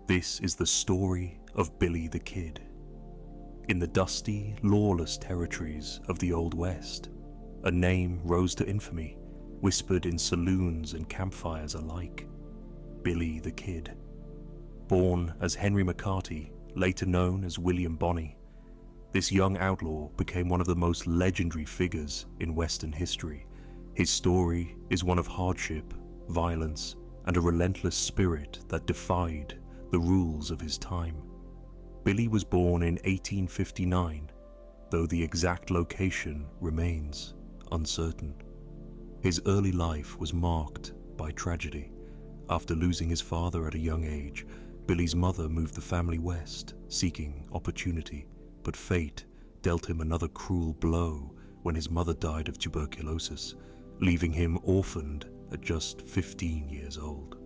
This is the story of Billy the Kid. In the dusty, lawless territories of the Old West, a name rose to infamy, whispered in saloons and campfires alike. Billy the Kid. Born as Henry McCarty, later known as William Bonney, this young outlaw became one of the most legendary figures in Western history. His story is one of hardship, violence, and a relentless spirit that defied the rules of his time. Billy was born in 1859, though the exact location remains uncertain. His early life was marked by tragedy. After losing his father at a young age, Billy's mother moved the family west, seeking opportunity, but fate dealt him another cruel blow when his mother died of tuberculosis, leaving him orphaned at just 15 years old.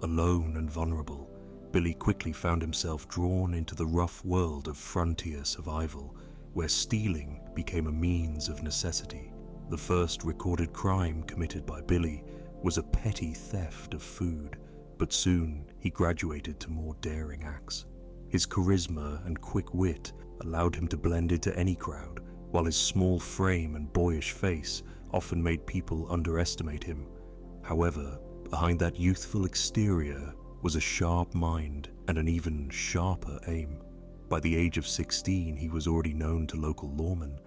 Alone and vulnerable, Billy quickly found himself drawn into the rough world of frontier survival, where stealing became a means of necessity. The first recorded crime committed by Billy was a petty theft of food, but soon he graduated to more daring acts. His charisma and quick wit allowed him to blend into any crowd, while his small frame and boyish face often made people underestimate him. However, behind that youthful exterior was a sharp mind and an even sharper aim. By the age of 16, he was already known to local lawmen,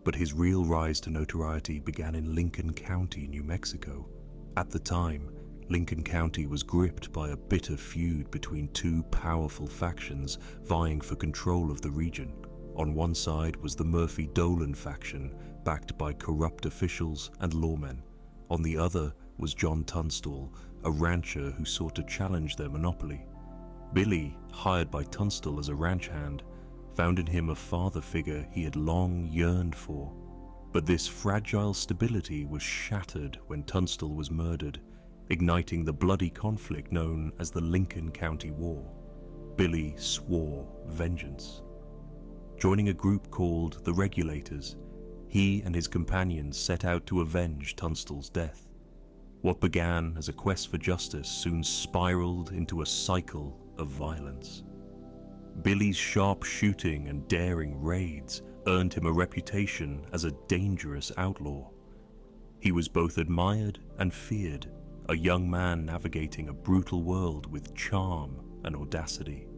but his real rise to notoriety began in Lincoln County, New Mexico. At the time, Lincoln County was gripped by a bitter feud between two powerful factions vying for control of the region. On one side was the Murphy-Dolan faction, backed by corrupt officials and lawmen. On the other was John Tunstall, a rancher who sought to challenge their monopoly. Billy, hired by Tunstall as a ranch hand, found in him a father figure he had long yearned for. But this fragile stability was shattered when Tunstall was murdered, igniting the bloody conflict known as the Lincoln County War. Billy swore vengeance. Joining a group called the Regulators, he and his companions set out to avenge Tunstall's death. What began as a quest for justice soon spiraled into a cycle of violence. Billy's sharp shooting and daring raids earned him a reputation as a dangerous outlaw. He was both admired and feared, a young man navigating a brutal world with charm and audacity.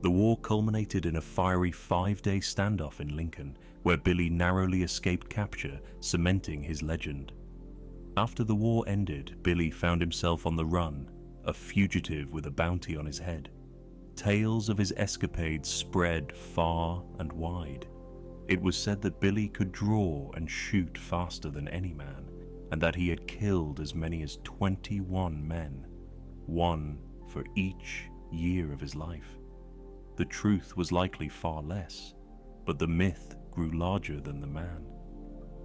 The war culminated in a fiery 5-day standoff in Lincoln, where Billy narrowly escaped capture, cementing his legend. After the war ended, Billy found himself on the run, a fugitive with a bounty on his head. Tales of his escapades spread far and wide. It was said that Billy could draw and shoot faster than any man, and that he had killed as many as 21 men, one for each year of his life. The truth was likely far less, but the myth grew larger than the man.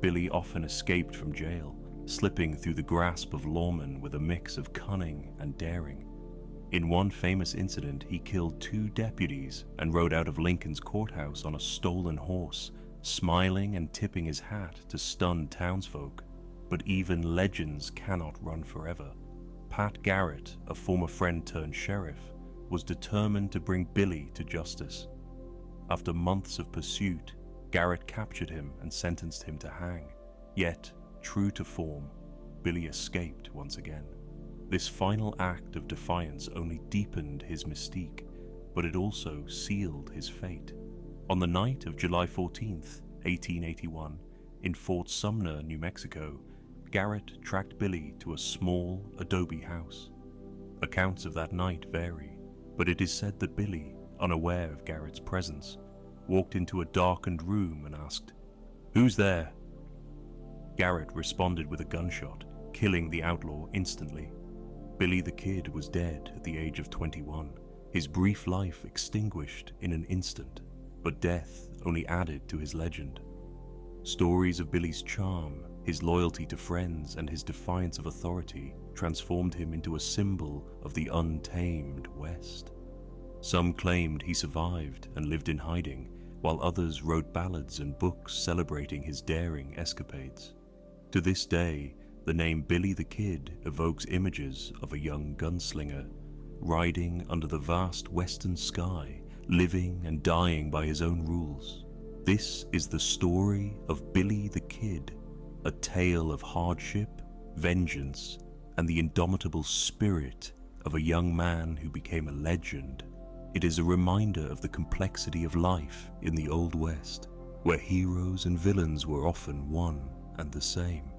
Billy often escaped from jail, slipping through the grasp of lawmen with a mix of cunning and daring. In one famous incident, he killed 2 deputies and rode out of Lincoln's courthouse on a stolen horse, smiling and tipping his hat to stun townsfolk. But even legends cannot run forever. Pat Garrett, a former friend turned sheriff, was determined to bring Billy to justice. After months of pursuit, Garrett captured him and sentenced him to hang. Yet, true to form, Billy escaped once again. This final act of defiance only deepened his mystique, but it also sealed his fate. On the night of July 14th, 1881, in Fort Sumner, New Mexico, Garrett tracked Billy to a small adobe house. Accounts of that night vary, but it is said that Billy, unaware of Garrett's presence, walked into a darkened room and asked, "Who's there?" Garrett responded with a gunshot, killing the outlaw instantly. Billy the Kid was dead at the age of 21, his brief life extinguished in an instant, but death only added to his legend. Stories of Billy's charm, his loyalty to friends, and his defiance of authority transformed him into a symbol of the untamed West. Some claimed he survived and lived in hiding, while others wrote ballads and books celebrating his daring escapades. To this day, the name Billy the Kid evokes images of a young gunslinger, riding under the vast western sky, living and dying by his own rules. This is the story of Billy the Kid, a tale of hardship, vengeance, and the indomitable spirit of a young man who became a legend. It is a reminder of the complexity of life in the Old West, where heroes and villains were often one and the same,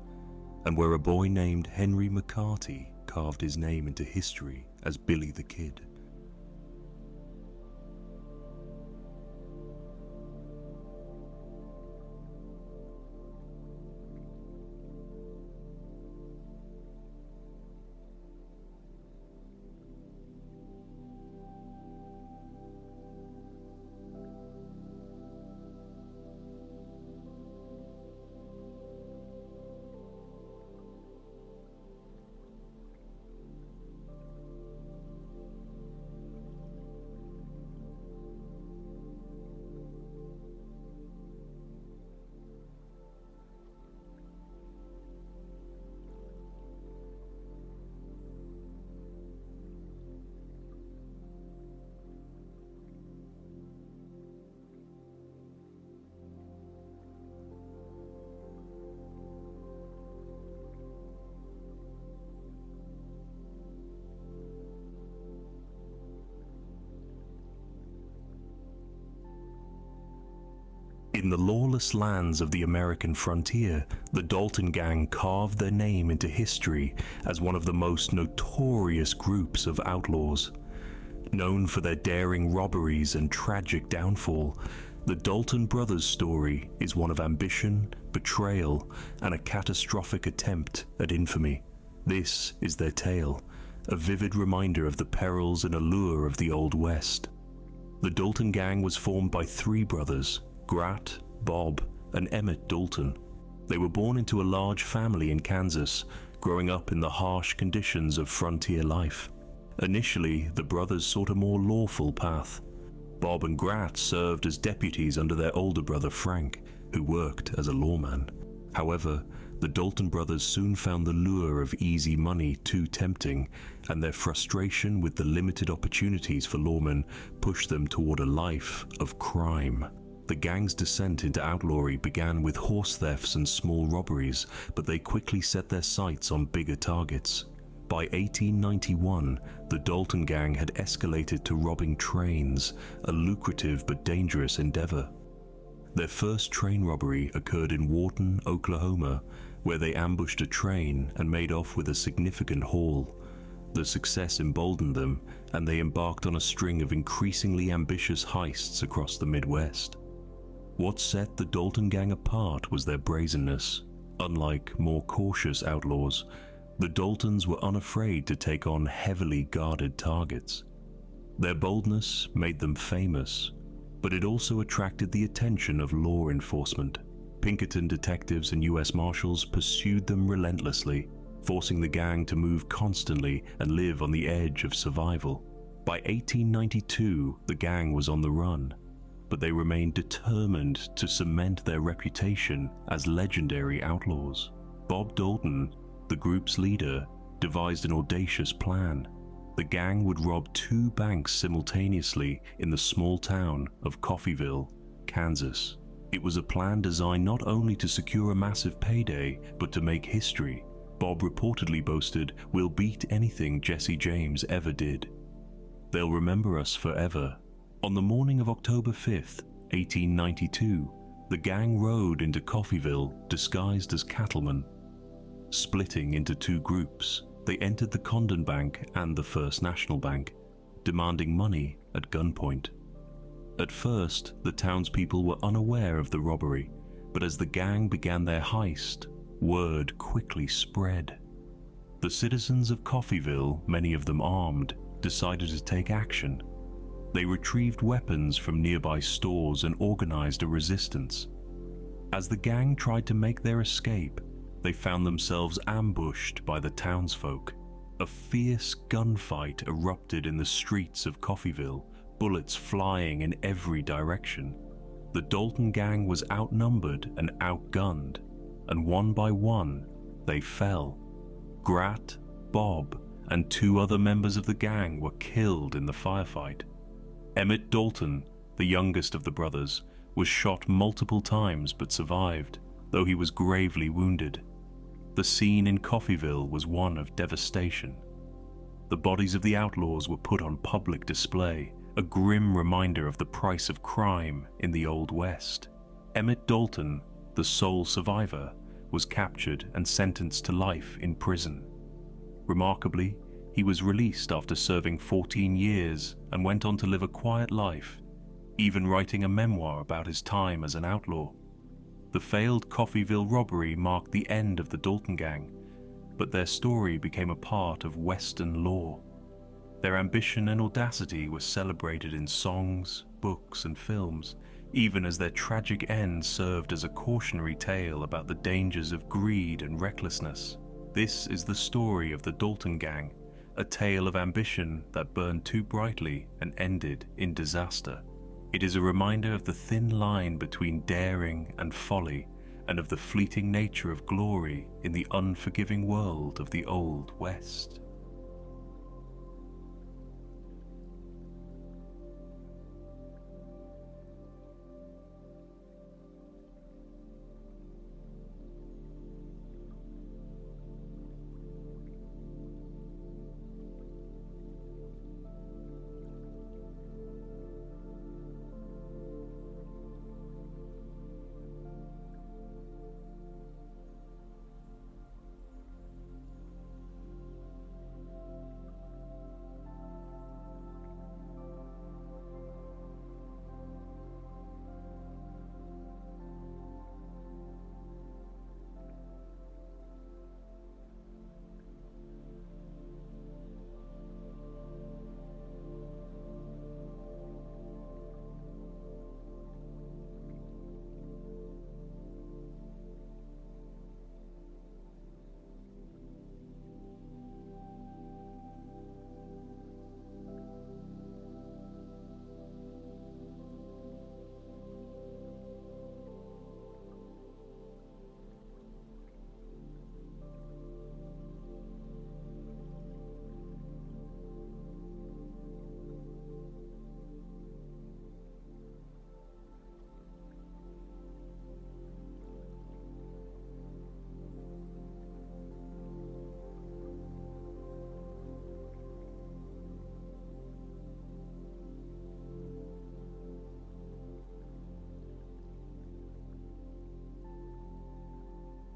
and where a boy named Henry McCarty carved his name into history as Billy the Kid. In the lawless lands of the American frontier, the Dalton Gang carved their name into history as one of the most notorious groups of outlaws. Known for their daring robberies and tragic downfall, the Dalton brothers' story is one of ambition, betrayal, and a catastrophic attempt at infamy. This is their tale, a vivid reminder of the perils and allure of the Old West. The Dalton Gang was formed by three brothers, Grat, Bob, and Emmett Dalton. They were born into a large family in Kansas, growing up in the harsh conditions of frontier life. Initially, the brothers sought a more lawful path. Bob and Grat served as deputies under their older brother Frank, who worked as a lawman. However, the Dalton brothers soon found the lure of easy money too tempting, and their frustration with the limited opportunities for lawmen pushed them toward a life of crime. The gang's descent into outlawry began with horse thefts and small robberies, but they quickly set their sights on bigger targets. By 1891, the Dalton Gang had escalated to robbing trains, a lucrative but dangerous endeavor. Their first train robbery occurred in Wharton, Oklahoma, where they ambushed a train and made off with a significant haul. The success emboldened them, and they embarked on a string of increasingly ambitious heists across the Midwest. What set the Dalton Gang apart was their brazenness. Unlike more cautious outlaws, the Daltons were unafraid to take on heavily guarded targets. Their boldness made them famous, but it also attracted the attention of law enforcement. Pinkerton detectives and U.S. Marshals pursued them relentlessly, forcing the gang to move constantly and live on the edge of survival. By 1892, the gang was on the run, but they remained determined to cement their reputation as legendary outlaws. Bob Dalton, the group's leader, devised an audacious plan. The gang would rob two banks simultaneously in the small town of Coffeyville, Kansas. It was a plan designed not only to secure a massive payday, but to make history. Bob reportedly boasted, "We'll beat anything Jesse James ever did. They'll remember us forever." On the morning of October 5th, 1892, the gang rode into Coffeyville disguised as cattlemen. Splitting into two groups, they entered the Condon Bank and the First National Bank, demanding money at gunpoint. At first, the townspeople were unaware of the robbery, but as the gang began their heist, word quickly spread. The citizens of Coffeyville, many of them armed, decided to take action. They retrieved weapons from nearby stores and organized a resistance. As the gang tried to make their escape, they found themselves ambushed by the townsfolk. A fierce gunfight erupted in the streets of Coffeyville, bullets flying in every direction. The Dalton Gang was outnumbered and outgunned, and one by one, they fell. Grat, Bob, and 2 other members of the gang were killed in the firefight. Emmett Dalton, the youngest of the brothers, was shot multiple times but survived, though he was gravely wounded. The scene in Coffeyville was one of devastation. The bodies of the outlaws were put on public display, a grim reminder of the price of crime in the Old West. Emmett Dalton, the sole survivor, was captured and sentenced to life in prison. Remarkably, he was released after serving 14 years and went on to live a quiet life, even writing a memoir about his time as an outlaw. The failed Coffeyville robbery marked the end of the Dalton Gang, but their story became a part of Western lore. Their ambition and audacity were celebrated in songs, books, and films, even as their tragic end served as a cautionary tale about the dangers of greed and recklessness. This is the story of the Dalton Gang, a tale of ambition that burned too brightly and ended in disaster. It is a reminder of the thin line between daring and folly, and of the fleeting nature of glory in the unforgiving world of the Old West.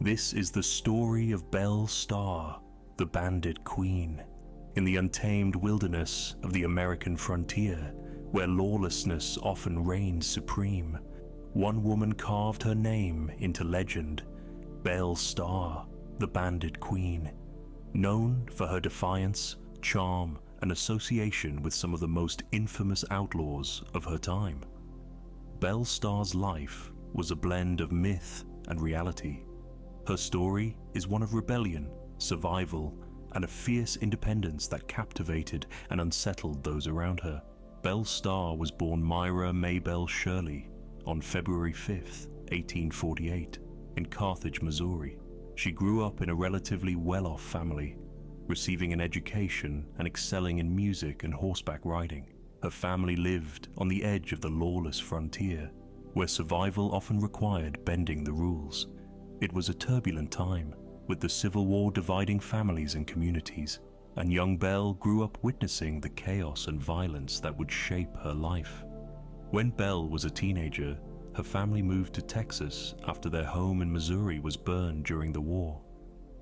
This is the story of Belle Starr, the bandit queen. In the untamed wilderness of the American frontier, where lawlessness often reigns supreme, one woman carved her name into legend, Belle Starr, the bandit queen. Known for her defiance, charm, and association with some of the most infamous outlaws of her time. Belle Starr's life was a blend of myth and reality. Her story is one of rebellion, survival, and a fierce independence that captivated and unsettled those around her. Belle Starr was born Myra Maybelle Shirley on February 5th, 1848, in Carthage, Missouri. She grew up in a relatively well-off family, receiving an education and excelling in music and horseback riding. Her family lived on the edge of the lawless frontier, where survival often required bending the rules. It was a turbulent time, with the Civil War dividing families and communities, and young Belle grew up witnessing the chaos and violence that would shape her life. When Belle was a teenager, her family moved to Texas after their home in Missouri was burned during the war.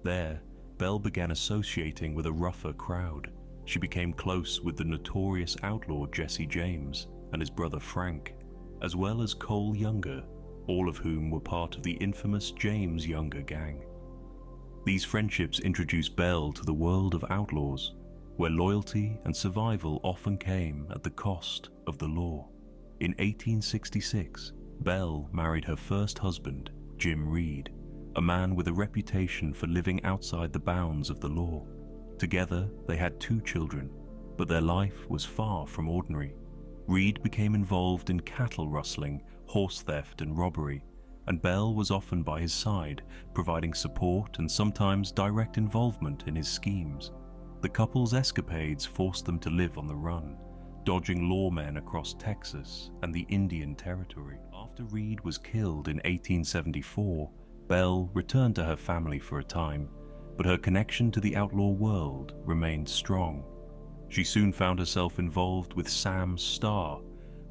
There, Belle began associating with a rougher crowd. She became close with the notorious outlaw Jesse James and his brother Frank, as well as Cole Younger, all of whom were part of the infamous James Younger gang. These friendships introduced Belle to the world of outlaws, where loyalty and survival often came at the cost of the law. In 1866, Belle married her first husband, Jim Reed, a man with a reputation for living outside the bounds of the law. Together, they had 2 children, but their life was far from ordinary. Reed became involved in cattle rustling, horse theft, and robbery, and Belle was often by his side, providing support and sometimes direct involvement in his schemes. The The couple's escapades forced them to live on the run, dodging lawmen across Texas and the Indian Territory. After Reed was killed in 1874, Belle returned to her family for a time, but her connection to the outlaw world remained strong. She soon found herself involved with Sam Starr,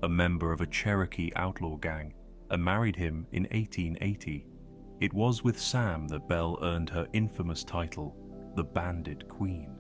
a member of a Cherokee outlaw gang, and married him in 1880. It was with Sam that Belle earned her infamous title, the Bandit Queen.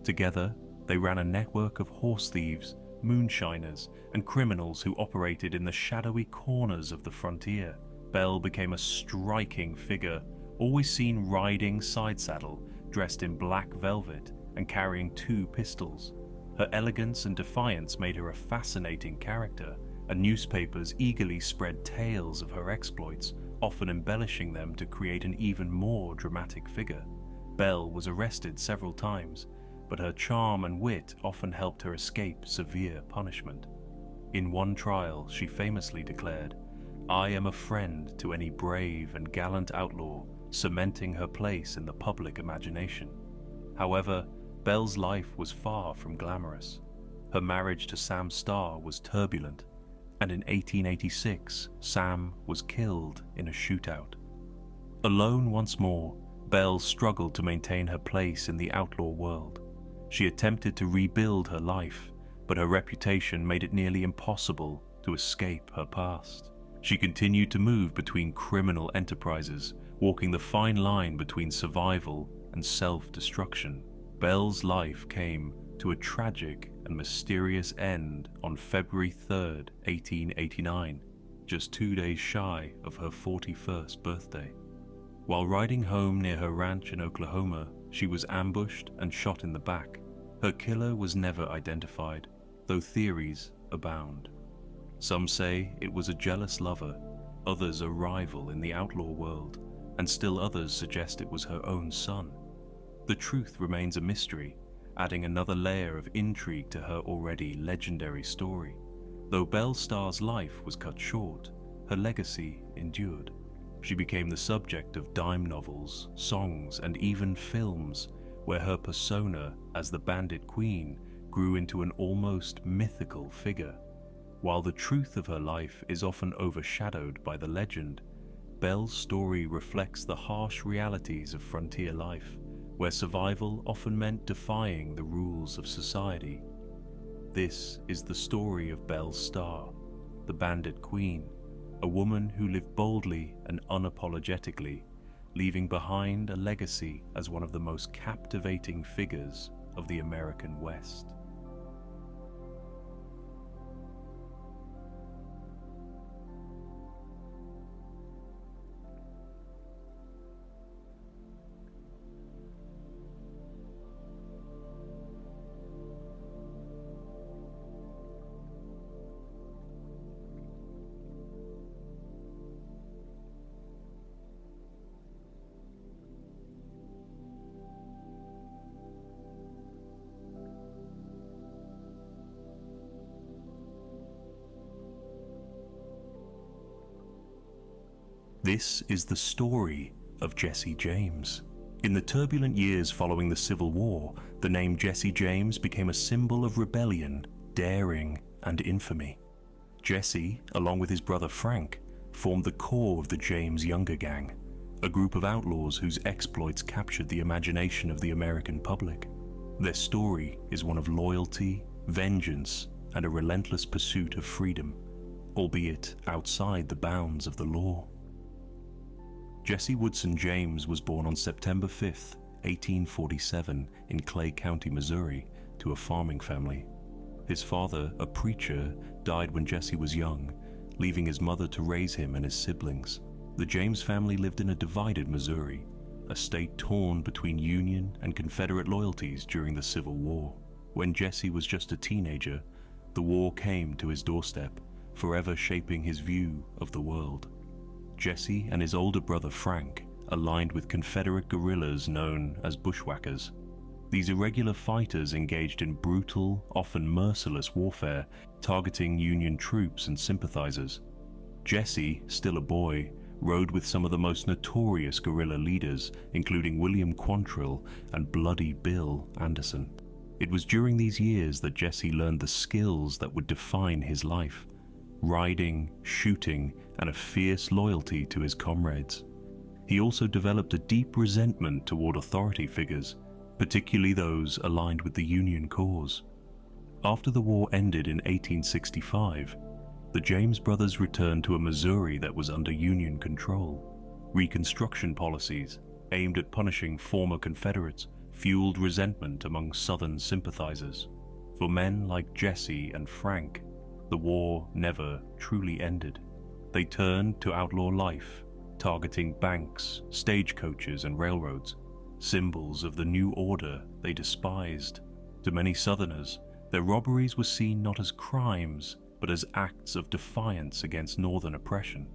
Together, they ran a network of horse thieves, moonshiners, and criminals who operated in the shadowy corners of the frontier. Belle became a striking figure, always seen riding side saddle, dressed in black velvet and carrying 2 pistols. Her elegance and defiance made her a fascinating character, and newspapers eagerly spread tales of her exploits, often embellishing them to create an even more dramatic figure. Belle was arrested several times, but her charm and wit often helped her escape severe punishment. In one trial, she famously declared, "I am a friend to any brave and gallant outlaw," cementing her place in the public imagination. However, Belle's life was far from glamorous. Her marriage to Sam Starr was turbulent, and in 1886, Sam was killed in a shootout. Alone once more, Belle struggled to maintain her place in the outlaw world. She attempted to rebuild her life, but her reputation made it nearly impossible to escape her past. She continued to move between criminal enterprises, walking the fine line between survival and self-destruction. Belle's life came to a tragic and mysterious end on February 3rd, 1889, just 2 days shy of her 41st birthday. While riding home near her ranch in Oklahoma, she was ambushed and shot in the back. Her killer was never identified, though theories abound. Some say it was a jealous lover, others a rival in the outlaw world, and still others suggest it was her own son. The truth remains a mystery, adding another layer of intrigue to her already legendary story. Though Belle Starr's life was cut short, her legacy endured. She became the subject of dime novels, songs, and even films, where her persona as the Bandit Queen grew into an almost mythical figure. While the truth of her life is often overshadowed by the legend, Belle's story reflects the harsh realities of frontier life, where survival often meant defying the rules of society. This is the story of Belle Starr, the Bandit Queen, a woman who lived boldly and unapologetically, leaving behind a legacy as one of the most captivating figures of the American West. This is the story of Jesse James. In the turbulent years following the Civil War, the name Jesse James became a symbol of rebellion, daring, and infamy. Jesse, along with his brother Frank, formed the core of the James Younger Gang, a group of outlaws whose exploits captured the imagination of the American public. Their story is one of loyalty, vengeance, and a relentless pursuit of freedom, albeit outside the bounds of the law. Jesse Woodson James was born on September 5, 1847, in Clay County, Missouri, to a farming family. His father, a preacher, died when Jesse was young, leaving his mother to raise him and his siblings. The James family lived in a divided Missouri, a state torn between Union and Confederate loyalties during the Civil War. When Jesse was just a teenager, the war came to his doorstep, forever shaping his view of the world. Jesse and his older brother Frank aligned with Confederate guerrillas known as bushwhackers. These irregular fighters engaged in brutal, often merciless warfare, targeting Union troops and sympathizers. Jesse, still a boy, rode with some of the most notorious guerrilla leaders, including William Quantrill and Bloody Bill Anderson. It was during these years that Jesse learned the skills that would define his life: riding, shooting, and a fierce loyalty to his comrades. He also developed a deep resentment toward authority figures, particularly those aligned with the Union cause. After the war ended in 1865, the James brothers returned to a Missouri that was under Union control. Reconstruction policies aimed at punishing former Confederates fueled resentment among Southern sympathizers. For men like Jesse and Frank, the war never truly ended. They turned to outlaw life, targeting banks, stagecoaches, and railroads, symbols of the new order they despised. To many Southerners, their robberies were seen not as crimes, but as acts of defiance against Northern oppression.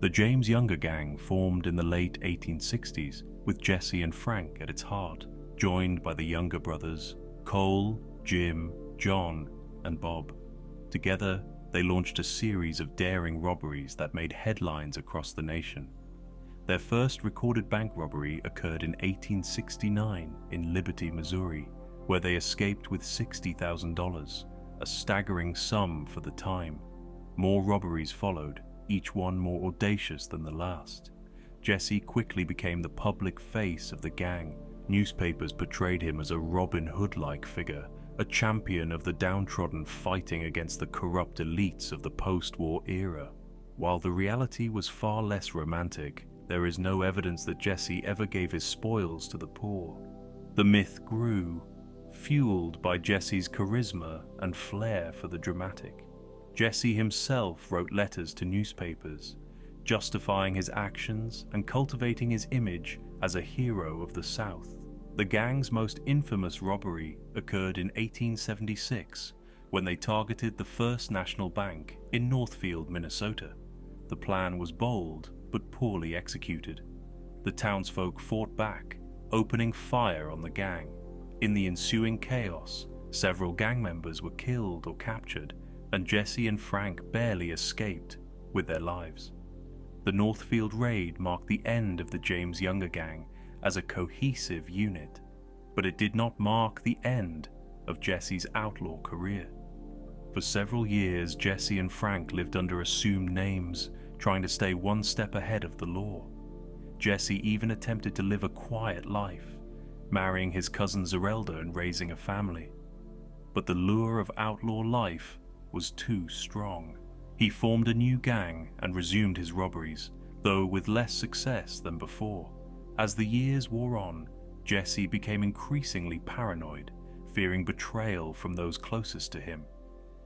The James Younger Gang formed in the late 1860s, with Jesse and Frank at its heart, joined by the younger brothers Cole, Jim, John, and Bob. Together, they launched a series of daring robberies that made headlines across the nation. Their first recorded bank robbery occurred in 1869 in Liberty, Missouri, where they escaped with $60,000, a staggering sum for the time. More robberies followed, each one more audacious than the last. Jesse quickly became the public face of the gang. Newspapers portrayed him as a Robin Hood-like figure, a champion of the downtrodden fighting against the corrupt elites of the post-war era. While the reality was far less romantic, there is no evidence that Jesse ever gave his spoils to the poor. The myth grew, fueled by Jesse's charisma and flair for the dramatic. Jesse himself wrote letters to newspapers, justifying his actions and cultivating his image as a hero of the South. The gang's most infamous robbery occurred in 1876, when they targeted the First National Bank in Northfield, Minnesota. The plan was bold, but poorly executed. The townsfolk fought back, opening fire on the gang. In the ensuing chaos, several gang members were killed or captured, and Jesse and Frank barely escaped with their lives. The Northfield raid marked the end of the James Younger Gang as a cohesive unit, but it did not mark the end of Jesse's outlaw career. For several years, Jesse and Frank lived under assumed names, trying to stay one step ahead of the law. Jesse even attempted to live a quiet life, marrying his cousin Zerelda and raising a family. But the lure of outlaw life was too strong. He formed a new gang and resumed his robberies, though with less success than before. As the years wore on, Jesse became increasingly paranoid, fearing betrayal from those closest to him.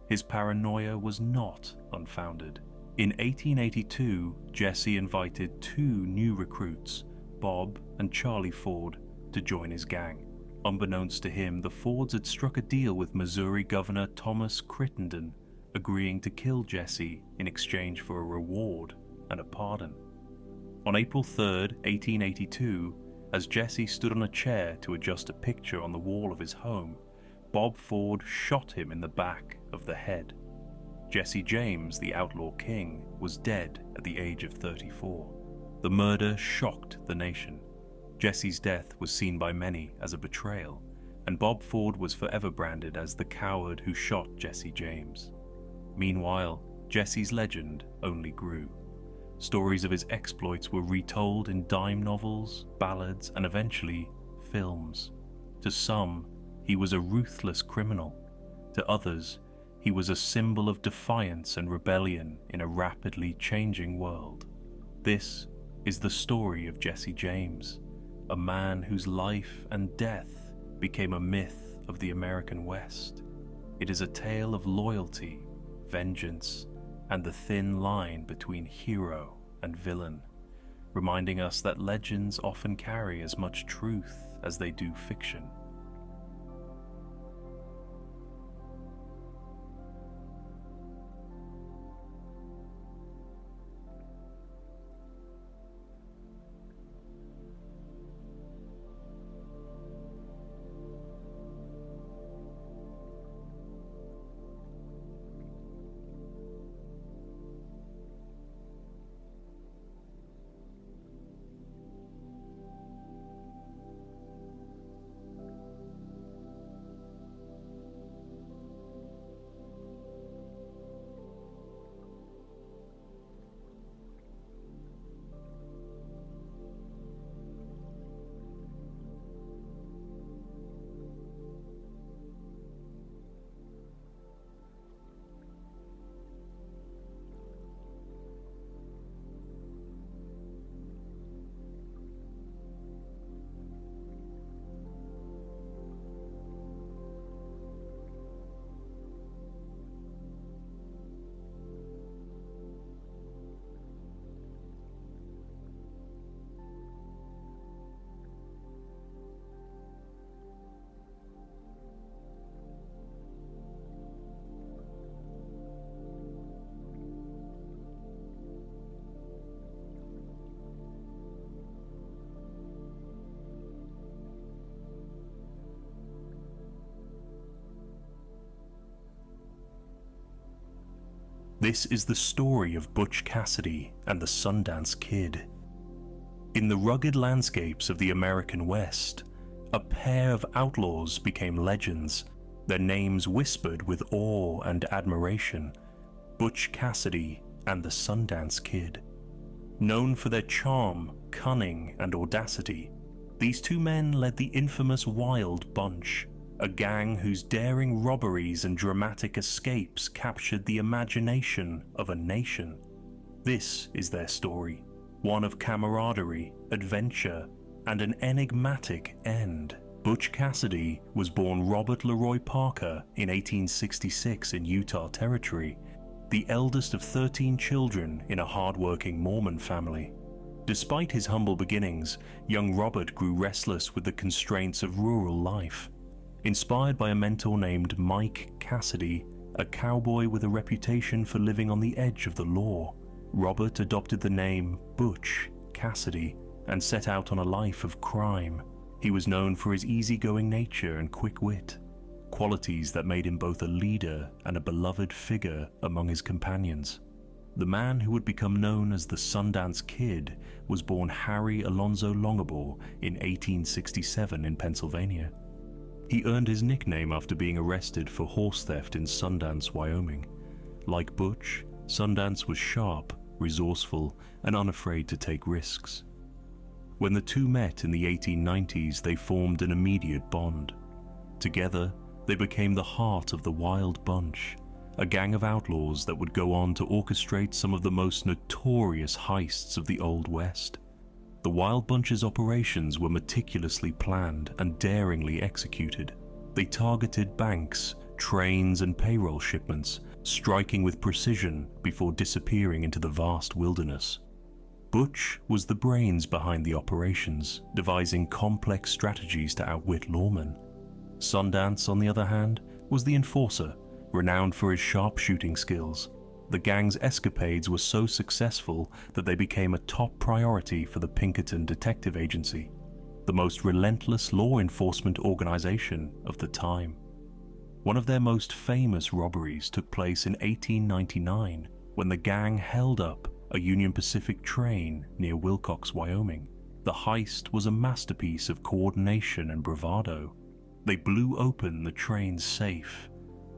His paranoia was not unfounded. In 1882, Jesse invited two new recruits, Bob and Charlie Ford, to join his gang. Unbeknownst to him, the Fords had struck a deal with Missouri Governor Thomas Crittenden, agreeing to kill Jesse in exchange for a reward and a pardon. On April 3, 1882, as Jesse stood on a chair to adjust a picture on the wall of his home, Bob Ford shot him in the back of the head. Jesse James, the outlaw king, was dead at the age of 34. The murder shocked the nation. Jesse's death was seen by many as a betrayal, and Bob Ford was forever branded as the coward who shot Jesse James. Meanwhile, Jesse's legend only grew. Stories of his exploits were retold in dime novels, ballads, and eventually films. To some, he was a ruthless criminal. To others, he was a symbol of defiance and rebellion in a rapidly changing world. This is the story of Jesse James, a man whose life and death became a myth of the American West. It is a tale of loyalty, vengeance, and the thin line between hero and villain, reminding us that legends often carry as much truth as they do fiction. This is the story of Butch Cassidy and the Sundance Kid. In the rugged landscapes of the American West, a pair of outlaws became legends, their names whispered with awe and admiration: Butch Cassidy and the Sundance Kid. Known for their charm, cunning, and audacity, these two men led the infamous Wild Bunch, a gang whose daring robberies and dramatic escapes captured the imagination of a nation. This is their story, one of camaraderie, adventure, and an enigmatic end. Butch Cassidy was born Robert Leroy Parker in 1866 in Utah Territory, the eldest of 13 children in a hard-working Mormon family. Despite his humble beginnings, young Robert grew restless with the constraints of rural life. Inspired by a mentor named Mike Cassidy, a cowboy with a reputation for living on the edge of the law, Robert adopted the name Butch Cassidy and set out on a life of crime. He was known for his easygoing nature and quick wit, qualities that made him both a leader and a beloved figure among his companions. The man who would become known as the Sundance Kid was born Harry Alonzo Longabore in 1867 in Pennsylvania. He earned his nickname after being arrested for horse theft in Sundance, Wyoming. Like Butch, Sundance was sharp, resourceful, and unafraid to take risks. When the two met in the 1890s, they formed an immediate bond. Together, they became the heart of the Wild Bunch, a gang of outlaws that would go on to orchestrate some of the most notorious heists of the Old West. The Wild Bunch's operations were meticulously planned and daringly executed. They targeted banks, trains, and payroll shipments, striking with precision before disappearing into the vast wilderness. Butch was the brains behind the operations, devising complex strategies to outwit lawmen. Sundance, on the other hand, was the enforcer, renowned for his sharpshooting skills. The gang's escapades were so successful that they became a top priority for the Pinkerton Detective Agency, the most relentless law enforcement organization of the time. One of their most famous robberies took place in 1899 when the gang held up a Union Pacific train near Wilcox, Wyoming. The heist was a masterpiece of coordination and bravado. They blew open the train's safe,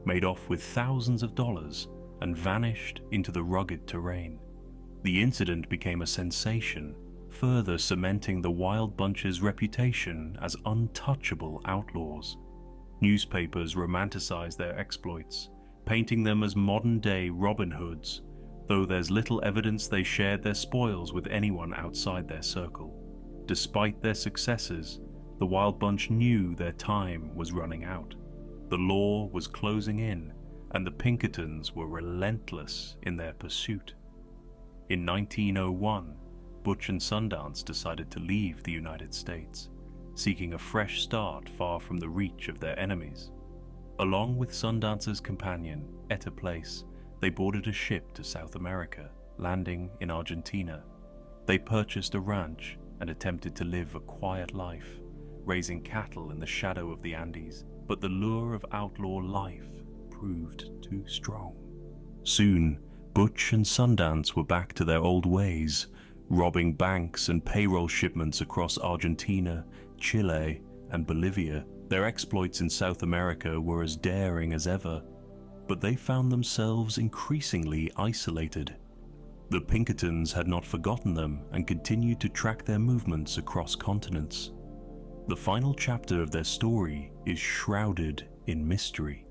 made off with thousands of dollars, and vanished into the rugged terrain. The incident became a sensation, further cementing the Wild Bunch's reputation as untouchable outlaws. Newspapers romanticized their exploits, painting them as modern-day Robin Hoods, though there's little evidence they shared their spoils with anyone outside their circle. Despite their successes, the Wild Bunch knew their time was running out. The law was closing in, and the Pinkertons were relentless in their pursuit. In 1901, Butch and Sundance decided to leave the United States, seeking a fresh start far from the reach of their enemies. Along with Sundance's companion, Etta Place, they boarded a ship to South America, landing in Argentina. They purchased a ranch and attempted to live a quiet life, raising cattle in the shadow of the Andes, but the lure of outlaw life proved too strong. Soon, Butch and Sundance were back to their old ways, robbing banks and payroll shipments across Argentina, Chile, and Bolivia. Their exploits in South America were as daring as ever, but they found themselves increasingly isolated. The Pinkertons had not forgotten them and continued to track their movements across continents. The final chapter of their story is shrouded in mystery.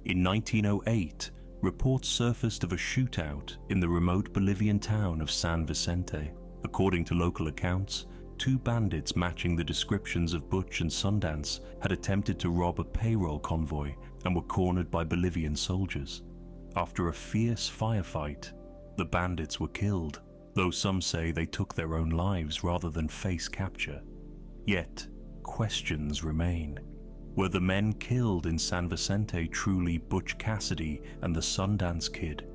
In 1908, reports surfaced of a shootout in the remote Bolivian town of San Vicente. According to local accounts, two bandits matching the descriptions of Butch and Sundance had attempted to rob a payroll convoy and were cornered by Bolivian soldiers. After a fierce firefight, the bandits were killed, though some say they took their own lives rather than face capture. Yet, questions remain. Were the men killed in San Vicente truly Butch Cassidy and the Sundance Kid?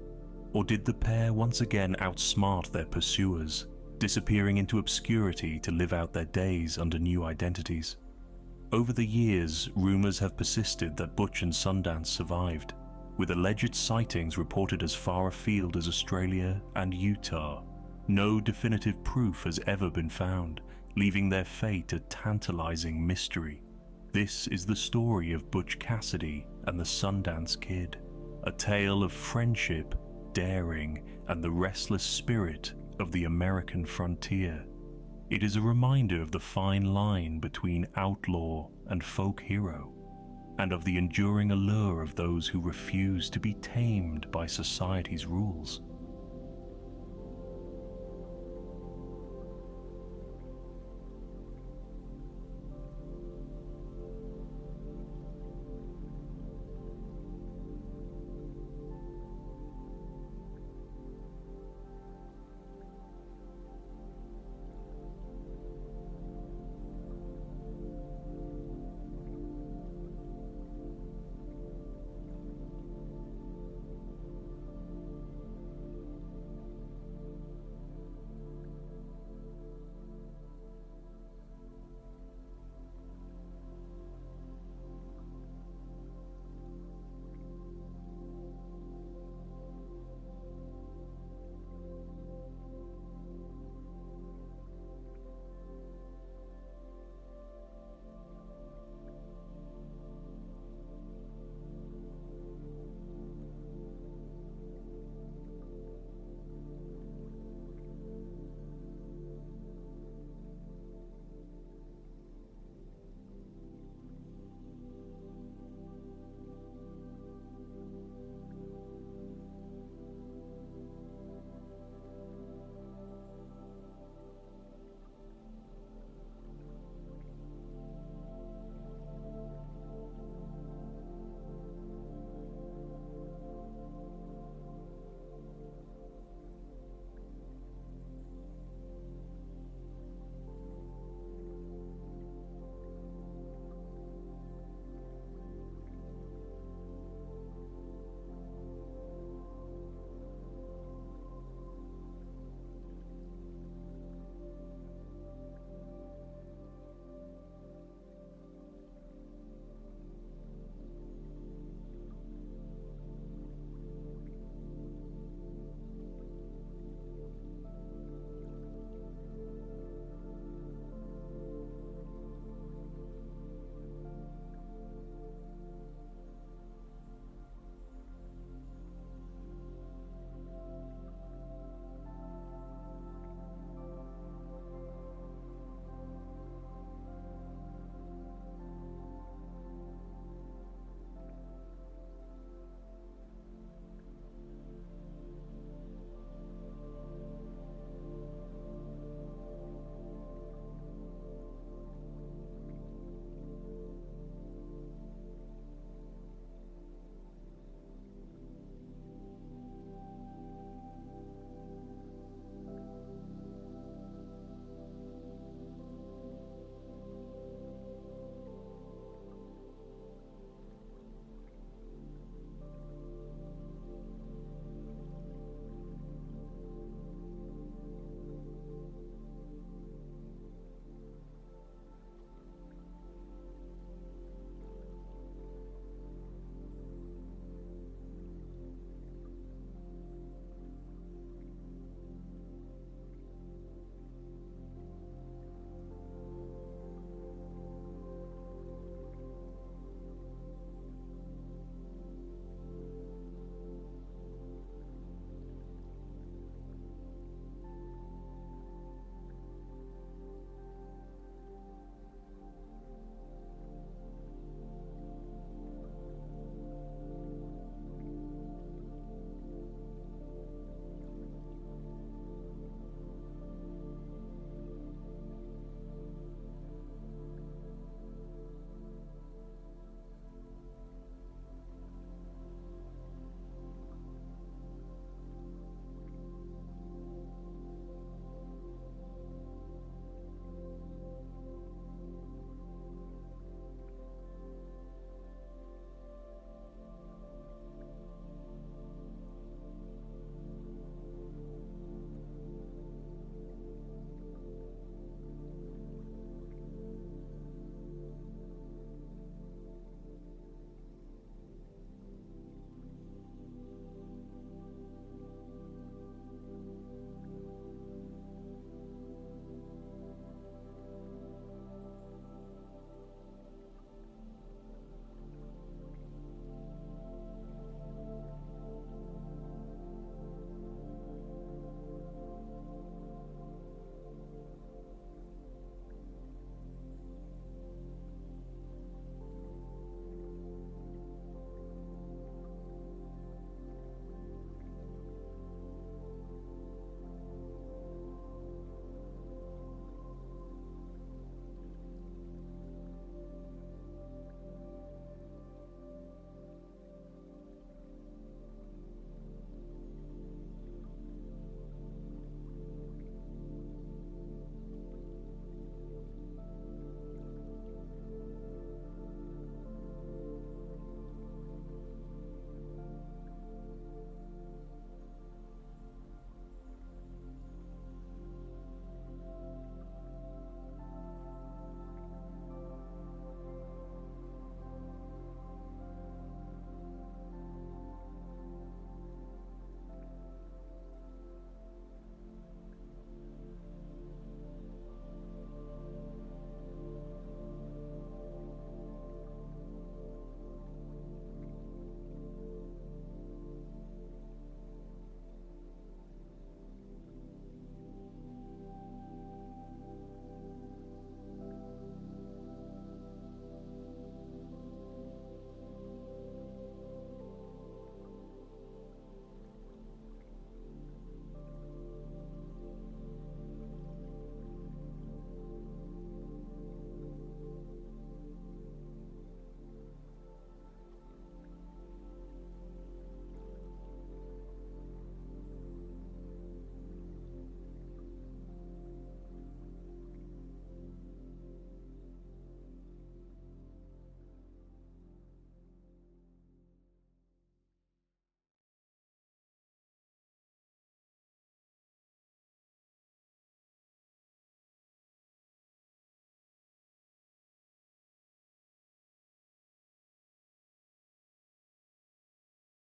Or did the pair once again outsmart their pursuers, disappearing into obscurity to live out their days under new identities? Over the years, rumors have persisted that Butch and Sundance survived. with alleged sightings reported as far afield as Australia and Utah. No definitive proof has ever been found, leaving their fate a tantalizing mystery. This is the story of Butch Cassidy and the Sundance Kid, a tale of friendship, daring, and the restless spirit of the American frontier. It is a reminder of the fine line between outlaw and folk hero, and of the enduring allure of those who refuse to be tamed by society's rules.